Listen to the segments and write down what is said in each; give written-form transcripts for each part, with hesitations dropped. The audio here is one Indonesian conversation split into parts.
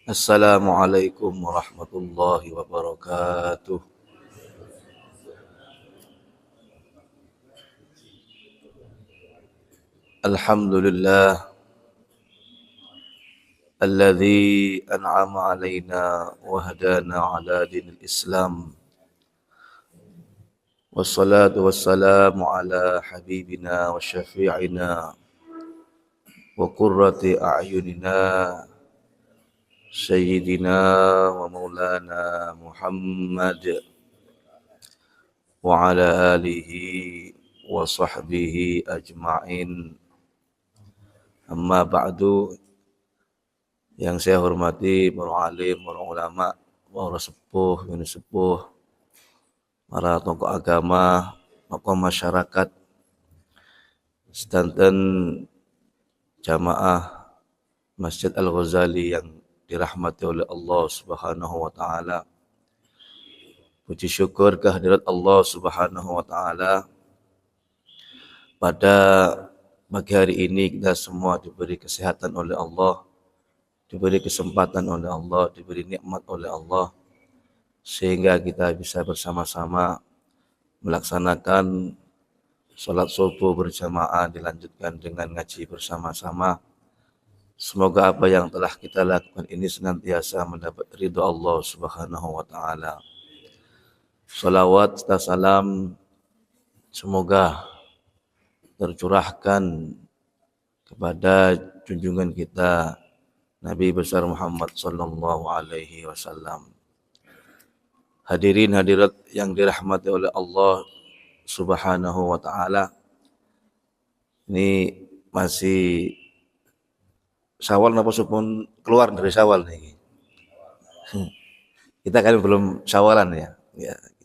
Assalamualaikum warahmatullahi wabarakatuh. Alhamdulillah alladzi an'ama alaina wa hadana ala dinil Islam. Wassalatu wassalamu ala habibina wa syafi'ina wa qurrati a'yunina sayyidina wa maulana Muhammad wa ala alihi wa sahbihi ajma'in. Amma ba'du, yang saya hormati para alim, para ulama, para sepuh, ini sepuh, para tokoh agama, tokoh masyarakat, sedanten jamaah Masjid Al-Ghazali yang dirahmati oleh Allah Subhanahu wa taala. Puji syukur kehadirat Allah Subhanahu wa taala. Pada pagi hari ini kita semua diberi kesehatan oleh Allah, diberi kesempatan oleh Allah, diberi nikmat oleh Allah, sehingga kita bisa bersama-sama melaksanakan sholat subuh berjamaah, dilanjutkan dengan ngaji bersama-sama. Semoga apa yang telah kita lakukan ini senantiasa mendapat ridho Allah Subhanahu wa taala. Salawat serta salam semoga tercurahkan kepada junjungan kita Nabi besar Muhammad sallallahu alaihi wasallam. Hadirin hadirat yang dirahmati oleh Allah Subhanahu wa taala. Ini masih Syawal napa pun keluar dari Syawal nih. Kita kan belum Syawalan ya.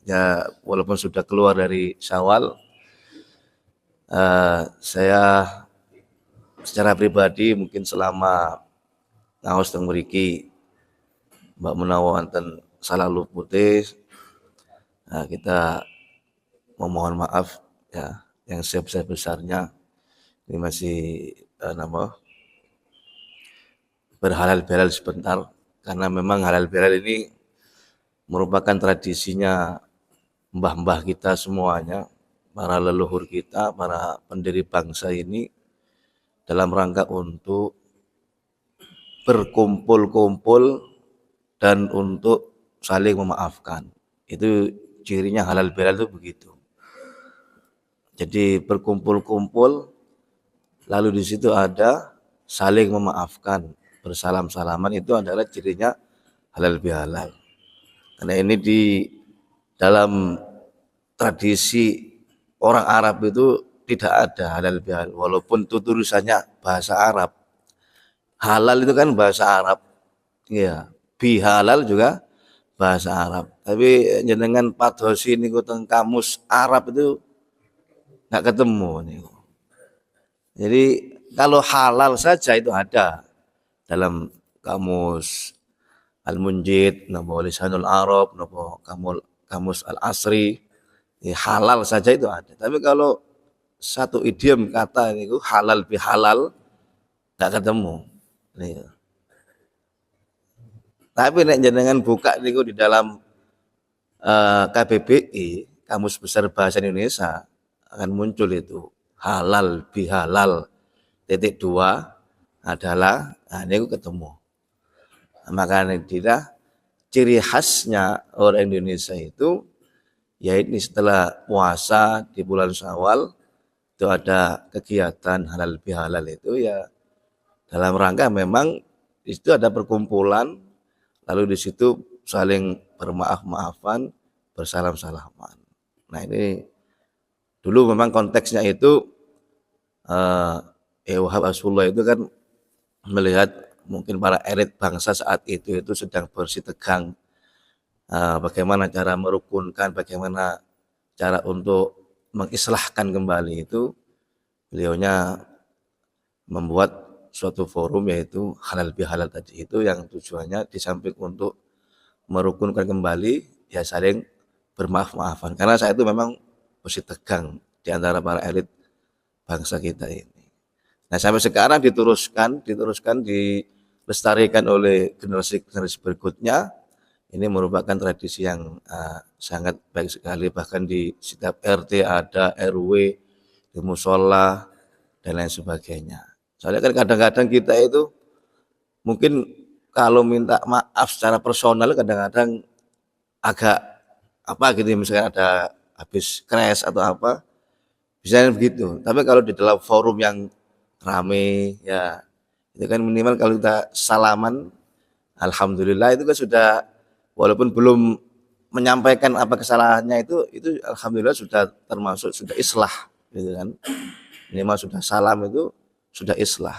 Ya, walaupun sudah keluar dari Syawal, saya secara pribadi mungkin selama ngaos teng mriki Mbak menawa wonten salah lupute, kita memohon maaf ya yang sebesar-besarnya. Ini masih berhalal bihalal sebentar, karena memang halal bihalal ini merupakan tradisinya mbah-mbah kita semuanya, para leluhur kita, para pendiri bangsa ini, dalam rangka untuk berkumpul-kumpul dan untuk saling memaafkan. Itu cirinya halal bihalal itu begitu. Jadi berkumpul-kumpul, lalu di situ ada saling memaafkan, bersalam-salaman, itu adalah cirinya halal bihalal. Karena ini di dalam tradisi orang Arab itu tidak ada halal bihalal, walaupun itu tulisannya bahasa Arab. Halal itu kan bahasa Arab, ya. Bihalal juga bahasa Arab. Tapi jenengan padosi niku teng kamus Arab itu nggak ketemu nih. Jadi kalau halal saja itu ada dalam kamus Al-Munjid, napa Lisanul Arab, napa kamus Al-Asri, ya, halal saja itu ada. Tapi kalau satu idiom kata itu halal bihalal nggak ketemu. Nih. Tapi nek jenengan buka niku di dalam KBBI, Kamus Besar Bahasa Indonesia, akan muncul itu halal bihalal .2 adalah, ini ketemu. Makanya tidak, ciri khasnya orang Indonesia itu, ya ini setelah puasa di bulan Syawal itu ada kegiatan halal bihalal itu, ya dalam rangka memang di situ ada perkumpulan, lalu di situ saling bermaaf-maafan, bersalam-salaman. Nah ini dulu memang konteksnya itu Wahab Asfullah itu kan melihat mungkin para elit bangsa saat itu sedang bersih tegang, bagaimana cara merukunkan, bagaimana cara untuk mengislahkan kembali itu, beliaunya membuat suatu forum yaitu halal bihalal tadi itu, yang tujuannya di samping untuk merukunkan kembali, ya saling bermaaf-maafan, karena saat itu memang bersih tegang di antara para elit bangsa kita ini. Nah sampai sekarang diteruskan di dilestarikan oleh generasi berikutnya. Ini merupakan tradisi yang sangat baik sekali. Bahkan di setiap RT ada, RW, di musola dan lain sebagainya. Soalnya kan kadang-kadang kita itu mungkin kalau minta maaf secara personal kadang-kadang agak apa gitu, misalnya ada habis crash atau apa, bisa begitu. Tapi kalau di dalam forum yang rame ya, itu kan minimal kalau kita salaman, alhamdulillah itu kan sudah, walaupun belum menyampaikan apa kesalahannya itu alhamdulillah sudah termasuk sudah islah gitu kan. Minimal sudah salam itu sudah islah.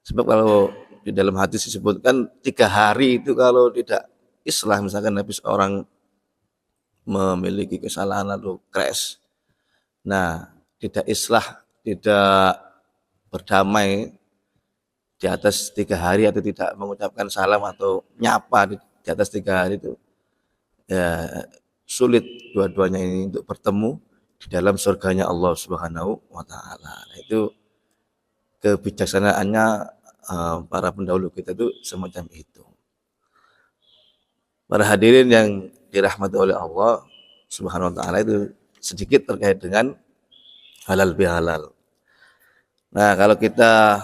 Sebab kalau di dalam hadis disebutkan 3 hari itu kalau tidak islah, misalkan habis orang memiliki kesalahan atau crash, nah tidak islah, tidak berdamai di atas 3 hari atau tidak mengucapkan salam atau nyapa di atas 3 hari itu ya sulit dua-duanya ini untuk bertemu di dalam surganya Allah Subhanahu wa taala. Itu kebijaksanaannya para pendahulu kita itu semacam itu. Para hadirin yang dirahmati oleh Allah Subhanahu wa taala, itu sedikit terkait dengan halal bihalal. Nah, kalau kita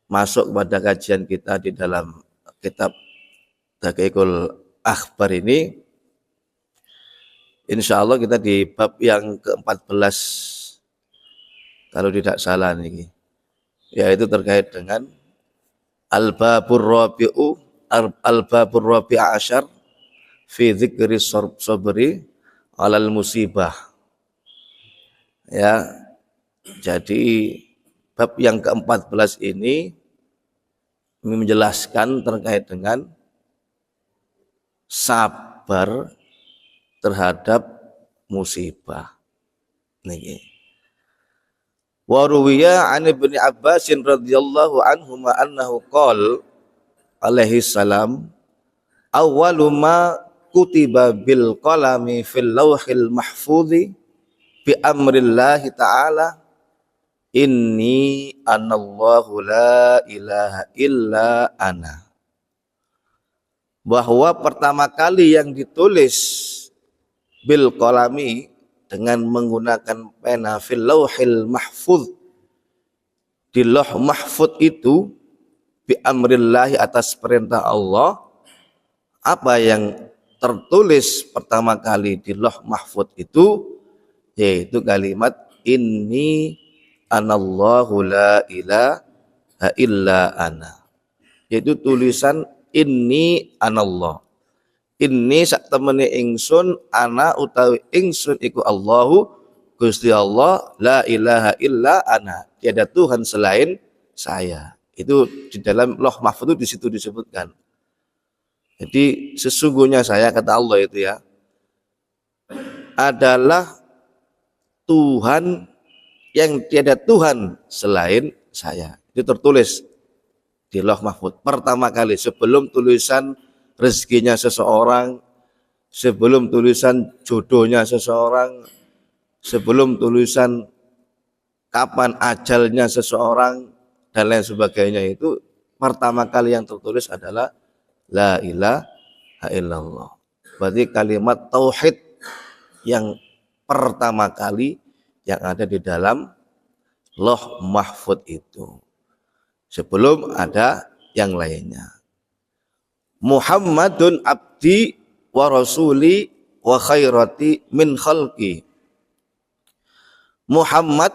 masuk kepada kajian kita di dalam kitab Daqiqul Akhbar ini, insya Allah kita di bab yang ke-14 kalau tidak salah nih, yaitu terkait dengan al-babur rabi'a asyar fi dzikri sabri alal musibah. Ya, jadi bab yang ke-14 ini menjelaskan terkait dengan sabar terhadap musibah. Niki. Wa ruwiya an Ibnu Abbas radhiyallahu anhu annahu qala alaihi salam awwalu ma kutiba bil qalami fil lauhil mahfudzi bi amrillahi ta'ala inni anallahu la ilaha illa ana. Bahwa pertama kali yang ditulis bil qalami dengan menggunakan pena fil lauhil mahfudz, di lauh mahfudz itu bi amrillahi atas perintah Allah, apa yang tertulis pertama kali di lauh mahfudz itu yaitu kalimat inni anallahu la ilaha illa ana, yaitu tulisan inni anallah. Inni sak temene ingsun, ana utawi ingsun iku Allahu Gusti Allah, la ilaha illa ana, tiada Tuhan selain saya. Itu di dalam lauh mahfudz itu di situ disebutkan. Jadi sesungguhnya saya, kata Allah itu ya, adalah Tuhan yang tiada Tuhan selain saya. Itu tertulis di lauh mahfudz pertama kali, sebelum tulisan rezekinya seseorang, sebelum tulisan jodohnya seseorang, sebelum tulisan kapan ajalnya seseorang dan lain sebagainya, itu pertama kali yang tertulis adalah la ilaha illallah. Berarti kalimat tauhid yang pertama kali yang ada di dalam lauh mahfudz itu, sebelum ada yang lainnya. Muhammadun abdi wa rasuli wa khairati min khalqi. Muhammad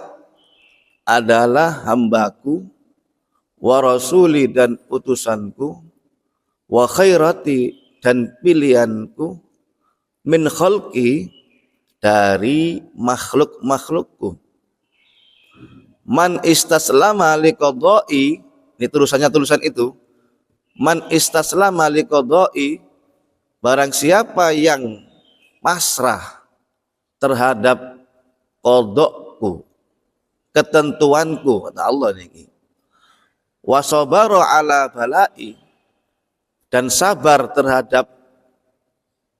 adalah hambaku, wa rasuli dan utusanku, wa khairati dan pilihanku, min khalqi dari makhluk-makhlukku. Man istaslama liqadai, ini tulisannya tulisan itu. Man istaslama liqadai, barang siapa yang pasrah terhadap qadokku, ketentuanku, kata Allah niki. Wa sabara ala balai, dan sabar terhadap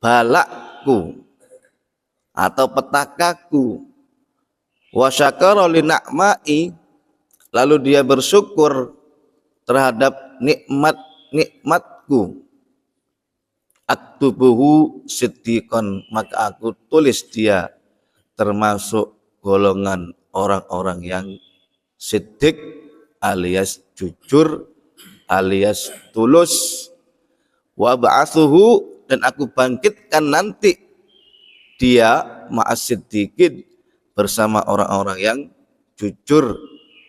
balakku atau petakaku. Wa syakara li na'mai, lalu dia bersyukur terhadap nikmatku aktubuhu siddiqan, maka aku tulis dia termasuk golongan orang-orang yang siddiq alias jujur alias tulus. Wa ba'atsuhu, dan aku bangkitkan nanti dia ma'as siddiqin, bersama orang-orang yang jujur,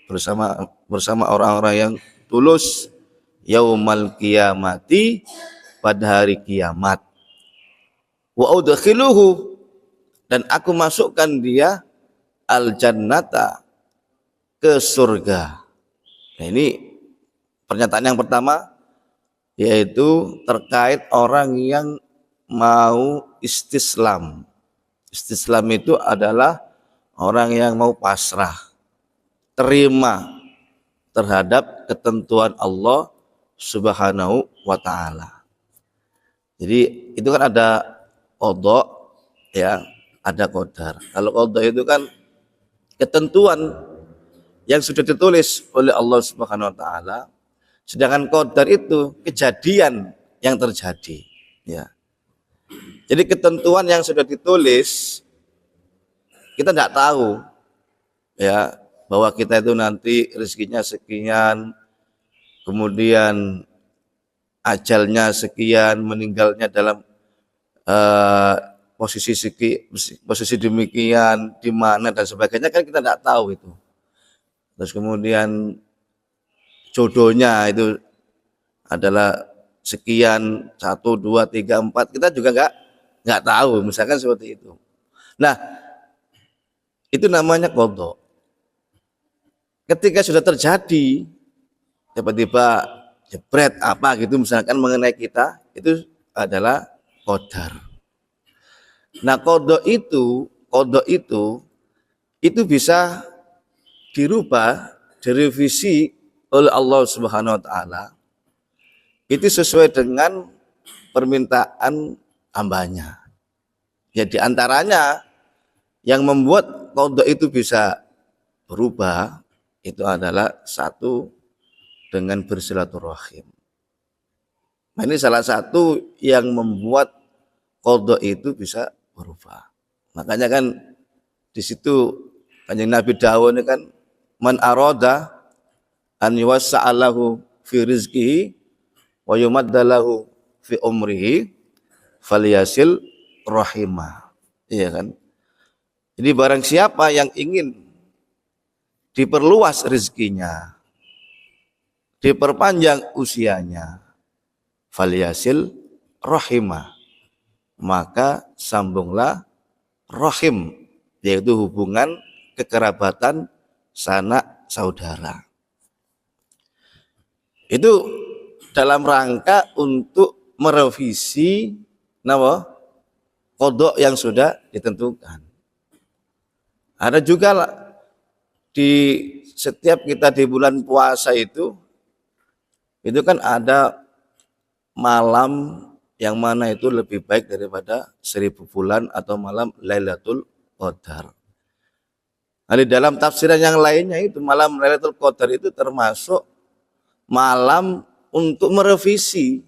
bersama orang-orang yang tulus, yaumal qiyamati, pada hari kiamat. Wa udkhiluhu, dan aku masukkan dia al jannata, ke surga. Nah, ini pernyataan yang pertama, yaitu terkait orang yang mau istislam. Istislam itu adalah orang yang mau pasrah, terima terhadap ketentuan Allah Subhanahu wa ta'ala. Jadi itu kan ada qadha, ya, ada qadar. Kalau qadha itu kan ketentuan yang sudah ditulis oleh Allah Subhanahu wa ta'ala, sedangkan qadar itu kejadian yang terjadi, ya. Jadi ketentuan yang sudah ditulis kita tidak tahu, ya, bahwa kita itu nanti rezekinya sekian, kemudian ajalnya sekian, meninggalnya dalam posisi demikian, di mana dan sebagainya, kan kita tidak tahu itu. Terus kemudian jodohnya itu adalah sekian, 1, 2, 3, 4, kita juga nggak tahu, misalkan seperti itu. Nah, itu namanya qadha. Ketika sudah terjadi, tiba-tiba jebret apa gitu misalkan mengenai kita, itu adalah qadar. Nah, qadha itu bisa dirubah, direvisi oleh Allah Subhanahu wa ta'ala. Itu sesuai dengan permintaan hambanya. Ya, di antaranya yang membuat qadha itu bisa berubah itu adalah satu, dengan bersilaturahim. Nah, ini salah satu yang membuat qadha itu bisa berubah. Makanya kan di situ Kanjeng Nabi dawuh ini kan, man arada an yuwassa'alahu fi rizqihi wa yumaddalahu fi umrihi falyasil rahimah. Iya kan? Jadi barang siapa yang ingin diperluas rezekinya, diperpanjang usianya, falyasil rahimah, maka sambunglah rahim, yaitu hubungan kekerabatan sanak saudara. Itu dalam rangka untuk merevisi qadha yang sudah ditentukan. Ada juga di setiap kita di bulan puasa itu kan ada malam yang mana itu lebih baik daripada 1000 bulan, atau malam Lailatul Qadar. Nah, di dalam tafsiran yang lainnya itu malam Lailatul Qadar itu termasuk malam untuk merevisi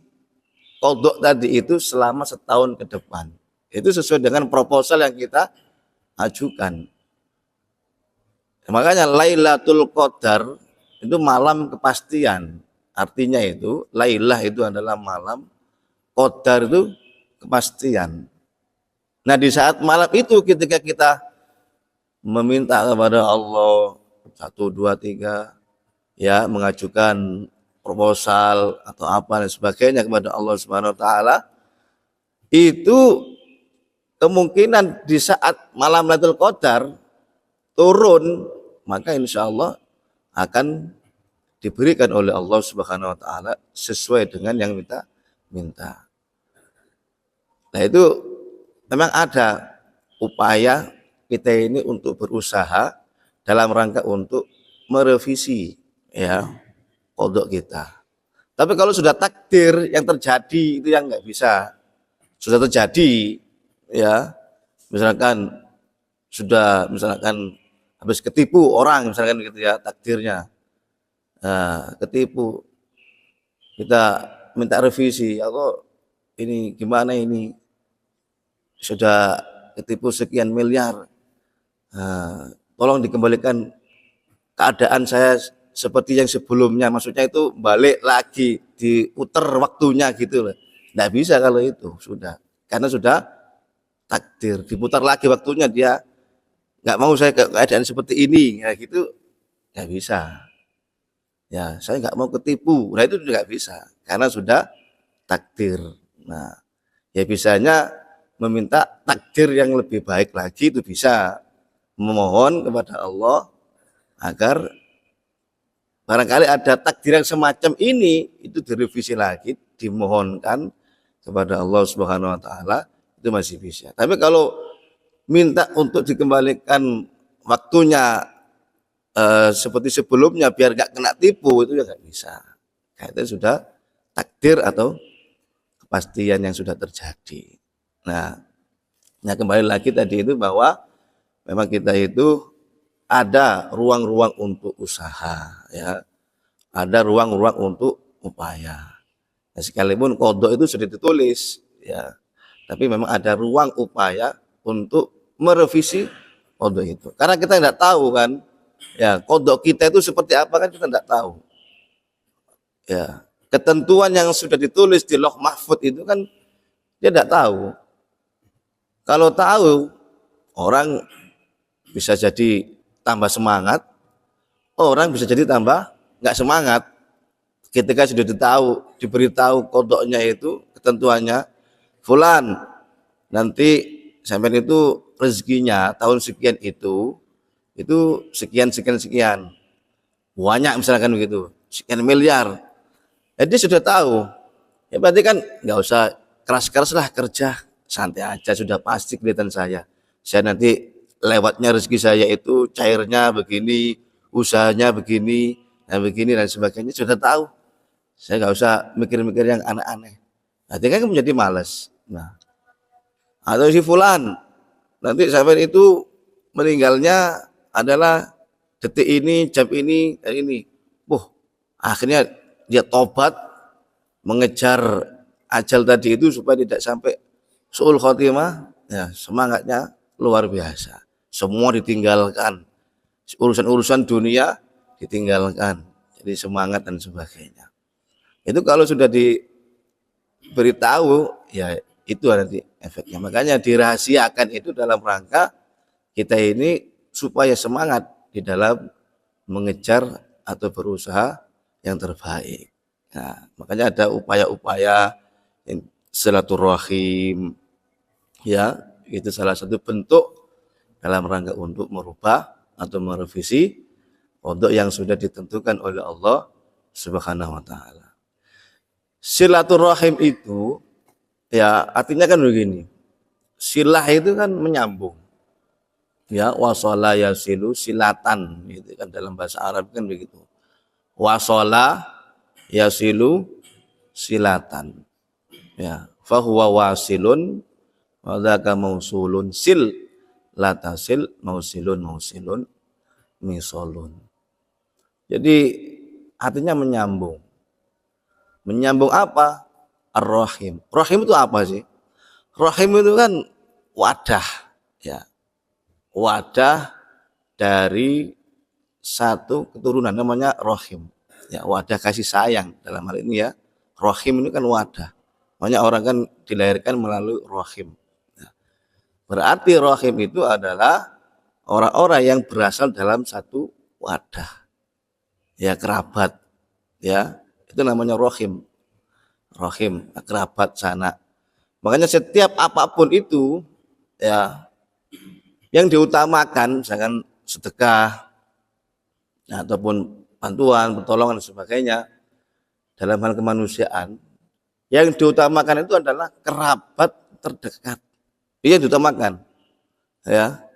qadha tadi itu selama setahun ke depan. Itu sesuai dengan proposal yang kita ajukan. Makanya Lailatul Qadar itu malam kepastian. Artinya itu Lailah itu adalah malam, Qadar itu kepastian. Nah, di saat malam itu ketika kita meminta kepada Allah 1, 2, 3, ya, mengajukan proposal atau apa dan sebagainya kepada Allah Subhanahu wa ta'ala, itu kemungkinan di saat malam Lailatul Qadar turun, maka insya Allah akan diberikan oleh Allah Subhanahu wa ta'ala sesuai dengan yang kita minta. Nah, itu memang ada upaya kita ini untuk berusaha dalam rangka untuk merevisi, ya, qadha kita. Tapi kalau sudah takdir yang terjadi itu yang nggak bisa. Sudah terjadi, ya, misalkan habis ketipu orang, misalkan gitu ya, takdirnya. Nah, ketipu. kita minta revisi atau ini gimana ini sudah ketipu sekian miliar, tolong dikembalikan keadaan saya seperti yang sebelumnya, maksudnya itu balik lagi, diputar waktunya gitu loh. Nggak bisa kalau itu sudah, karena sudah takdir, diputar lagi waktunya, dia nggak mau saya keadaan seperti ini, ya gitu nggak bisa. Ya saya nggak mau ketipu, nah itu juga nggak bisa, karena sudah takdir. Nah ya bisanya meminta takdir yang lebih baik lagi, itu bisa memohon kepada Allah agar barangkali ada takdir yang semacam ini, itu direvisi lagi, dimohonkan kepada Allah Subhanahu wa taala, itu masih bisa. Tapi kalau minta untuk dikembalikan waktunya seperti sebelumnya biar gak kena tipu, itu ya gak bisa. Itu sudah takdir atau kepastian yang sudah terjadi. Nah, kembali lagi tadi itu bahwa memang kita itu ada ruang-ruang untuk usaha, ya, ada ruang-ruang untuk upaya. Nah, sekalipun kodok itu sudah ditulis, ya, tapi memang ada ruang upaya untuk merevisi kodok itu. Karena kita tidak tahu kan, ya, kodok kita itu seperti apa kan kita tidak tahu. Ya, ketentuan yang sudah ditulis di Lauh Mahfud itu kan dia tidak tahu. Kalau tahu, orang bisa jadi tambah semangat, orang bisa jadi tambah nggak semangat. Ketika sudah diberitahu kodoknya itu, ketentuannya, fulan, nanti sampai itu rezekinya tahun sekian itu sekian sekian sekian, banyak misalkan begitu, sekian miliar. Jadi sudah tahu, ya berarti kan nggak usah keras-keras lah kerja, santai aja, sudah pasti kelihatan saya nanti lewatnya rezeki saya itu cairnya begini, usahanya begini, dan begini dan sebagainya, sudah tahu. Saya nggak usah mikir-mikir yang aneh-aneh. Nanti kan menjadi malas. Nah, atau si fulan nanti sampai itu meninggalnya adalah detik ini, jam ini, dan ini. Akhirnya dia tobat mengejar ajal tadi itu supaya tidak sampai su'ul khotimah. Ya, semangatnya luar biasa. Semua ditinggalkan, urusan-urusan dunia ditinggalkan, jadi semangat dan sebagainya. Itu kalau sudah diberitahu, ya itu nanti efeknya. Makanya dirahasiakan itu dalam rangka kita ini supaya semangat di dalam mengejar atau berusaha yang terbaik. Nah, makanya ada upaya-upaya silaturahim, ya, itu salah satu bentuk dalam rangka untuk merubah atau merevisi kodok yang sudah ditentukan oleh Allah Subhanahu wa taala. Silaturahim itu ya artinya kan begini. Silah itu kan menyambung. Ya, wasala yasilu silatan, gitu kan dalam bahasa Arab kan begitu. Wasala yasilu silatan. Ya, fahuwa wasilun wa dzaka mausulun sil latasil mausilun misolun. Jadi artinya menyambung. Menyambung apa? Ar-Rahim. Rahim itu apa sih? Rahim itu kan wadah, ya. Wadah dari satu keturunan namanya rahim. Ya, wadah kasih sayang dalam hal ini ya. Rahim ini kan wadah. Banyak orang kan dilahirkan melalui rahim. Berarti rahim itu adalah orang-orang yang berasal dalam satu wadah. Ya, kerabat. Ya, itu namanya rahim. Rahim, kerabat sanak. Makanya setiap apapun itu ya yang diutamakan, misalkan sedekah ataupun bantuan, pertolongan dan sebagainya dalam hal kemanusiaan, yang diutamakan itu adalah kerabat terdekat. Itu yang diutamakan. Ya.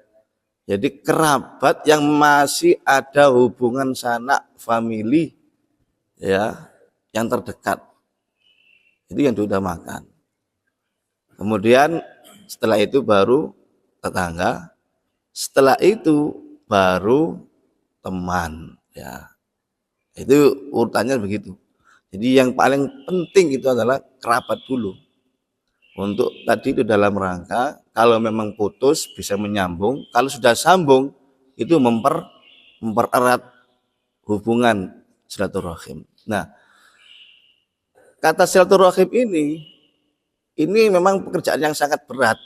Jadi kerabat yang masih ada hubungan sanak famili, ya, yang terdekat. Itu yang diutamakan. Kemudian setelah itu baru tetangga, setelah itu baru teman, ya. Itu urutannya begitu. Jadi yang paling penting itu adalah kerabat dulu. Untuk tadi itu dalam rangka kalau memang putus bisa menyambung, kalau sudah sambung itu mempererat hubungan silaturahim. Nah, kata silaturahim ini memang pekerjaan yang sangat berat.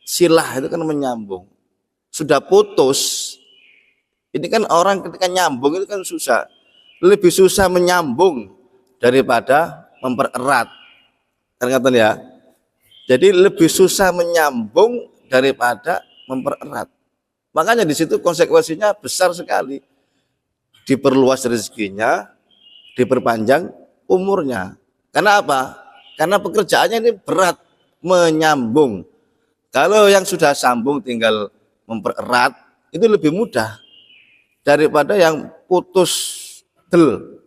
Silah itu kan menyambung. Sudah putus, ini kan orang ketika nyambung itu kan susah. Lebih susah menyambung daripada mempererat. Kan ya. Jadi lebih susah menyambung daripada mempererat. Makanya di situ konsekuensinya besar sekali. Diperluas rezekinya, diperpanjang umurnya. Karena apa? Karena pekerjaannya ini berat, menyambung. Kalau yang sudah sambung tinggal mempererat, itu lebih mudah daripada yang putus del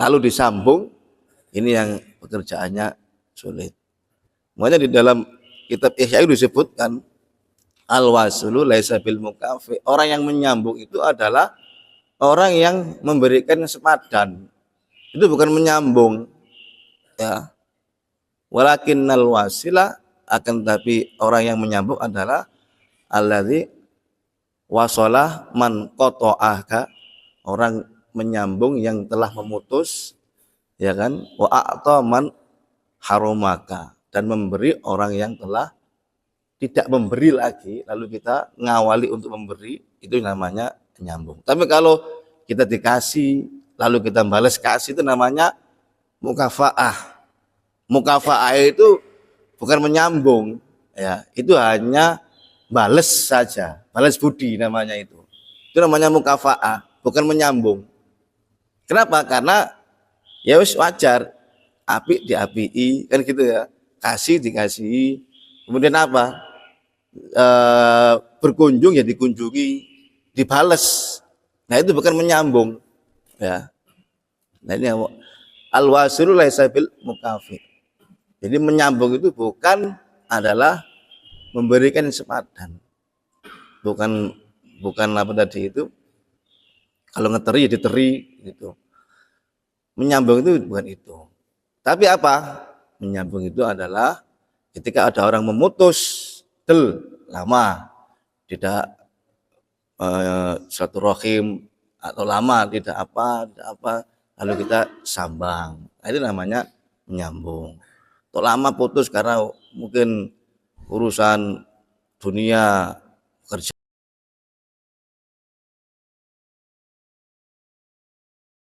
lalu disambung, ini yang pekerjaannya sulit. Makanya di dalam kitab Ihya disebutkan al-waslu laisa bil mukafi. Orang yang menyambung itu adalah orang yang memberikan sepadan. Itu bukan menyambung, ya. Walakinnal wasila, akan tapi orang yang menyambung adalah alladzi wasalah man qata'aka, orang menyambung yang telah memutus, ya kan, wa a'ta man harumaka, dan memberi orang yang telah tidak memberi lagi, lalu kita ngawali untuk memberi, itu namanya nyambung. Tapi kalau kita dikasih lalu kita balas kasih, itu namanya mukafaah. Mukafaah itu bukan menyambung, ya, itu hanya balas saja, balas budi namanya itu. Itu namanya mukafaah, bukan menyambung. Kenapa? Karena ya wis wajar, api diapii kan gitu ya, kasih dikasihi, kemudian apa, berkunjung ya dikunjungi, dibales. Nah itu bukan menyambung, ya. Nah ini al-wasilu laisa bil mukafi. Jadi menyambung itu bukan adalah memberikan sepadan, bukan apa tadi itu, kalau ngeteri ya diteri gitu. Menyambung itu bukan itu. Tapi apa? Menyambung itu adalah ketika ada orang memutus lama tidak silaturahim, atau lama tidak apa, lalu kita sambang. Nah, itu namanya menyambung. Atau lama putus karena mungkin urusan dunia